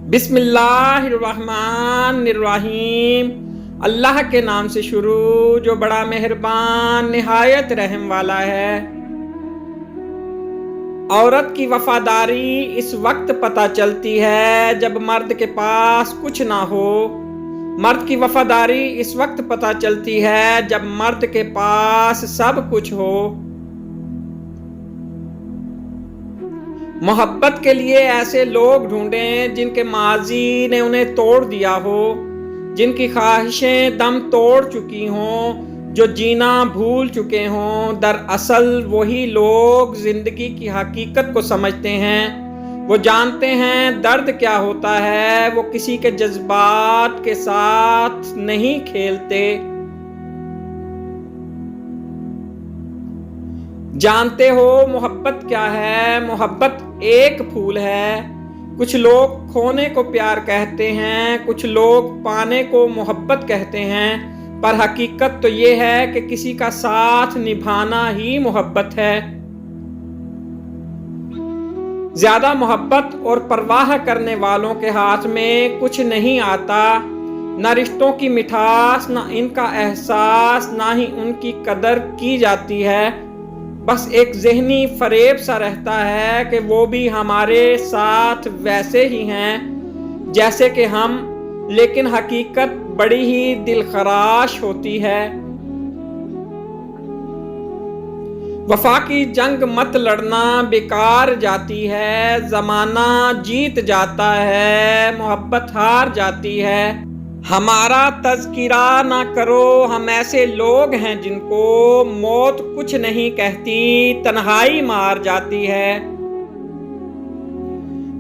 बिस्मिल्लाहिर्रहमानिर्रहीम। अल्लाह के नाम से शुरू जो बड़ा मेहरबान निहायत रहम वाला है। औरत की वफादारी इस वक्त पता चलती है जब मर्द के पास कुछ ना हो। मर्द की वफादारी इस वक्त पता चलती है जब मर्द के पास सब कुछ हो। मोहब्बत के लिए ऐसे लोग ढूंढें जिनके माजी ने उन्हें तोड़ दिया हो, जिनकी ख्वाहिशें दम तोड़ चुकी हों, जो जीना भूल चुके हों। दरअसल वही लोग जिंदगी की हकीकत को समझते हैं। वो जानते हैं दर्द क्या होता है। वो किसी के जज्बात के साथ नहीं खेलते। जानते हो मोहब्बत क्या है? मोहब्बत एक फूल है। कुछ लोग खोने को प्यार कहते हैं, कुछ लोग पाने को मोहब्बत कहते हैं, पर हकीकत तो ये है कि किसी का साथ निभाना ही मोहब्बत है। ज्यादा मोहब्बत और परवाह करने वालों के हाथ में कुछ नहीं आता। न रिश्तों की मिठास, न इनका एहसास, ना ही उनकी कदर की जाती है। बस एक ज़हनी फरेब सा रहता है कि वो भी हमारे साथ वैसे ही हैं जैसे कि हम, लेकिन हकीकत बड़ी ही दिलखराश होती है। वफा की जंग मत लड़ना, बेकार जाती है। ज़माना जीत जाता है, मोहब्बत हार जाती है। हमारा तज़किरा ना करो, हम ऐसे लोग हैं जिनको मौत कुछ नहीं कहती, तन्हाई मार जाती है।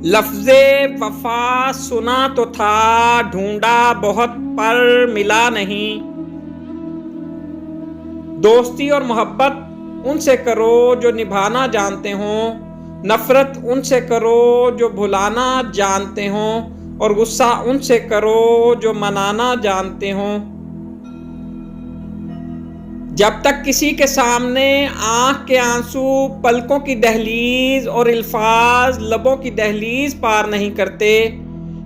लफ्ज़े वफा सुना तो था, ढूंढा बहुत पर मिला नहीं। दोस्ती और मोहब्बत उनसे करो जो निभाना जानते हो, नफरत उनसे करो जो भुलाना जानते हो, और गुस्सा उनसे करो जो मनाना जानते हो। जब तक किसी के सामने आंख के आंसू पलकों की दहलीज और अल्फाज लबों की दहलीज पार नहीं करते,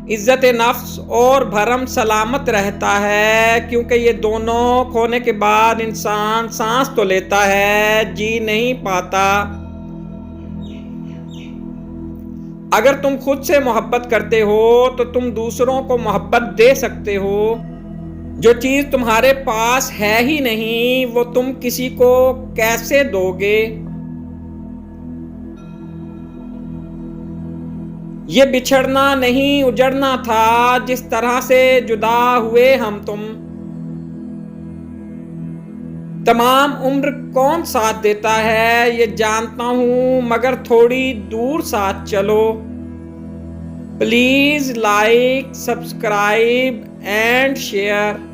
इज्जत नफ्स और भरम सलामत रहता है। क्योंकि ये दोनों खोने के बाद इंसान सांस तो लेता है, जी नहीं पाता। अगर तुम खुद से मोहब्बत करते हो तो तुम दूसरों को मोहब्बत दे सकते हो। जो चीज़ तुम्हारे पास है ही नहीं वो तुम किसी को कैसे दोगे? ये बिछड़ना नहीं उजड़ना था, जिस तरह से जुदा हुए हम तुम। तमाम उम्र कौन साथ देता है ये जानता हूं, मगर थोड़ी दूर साथ चलो। Please like, subscribe and share.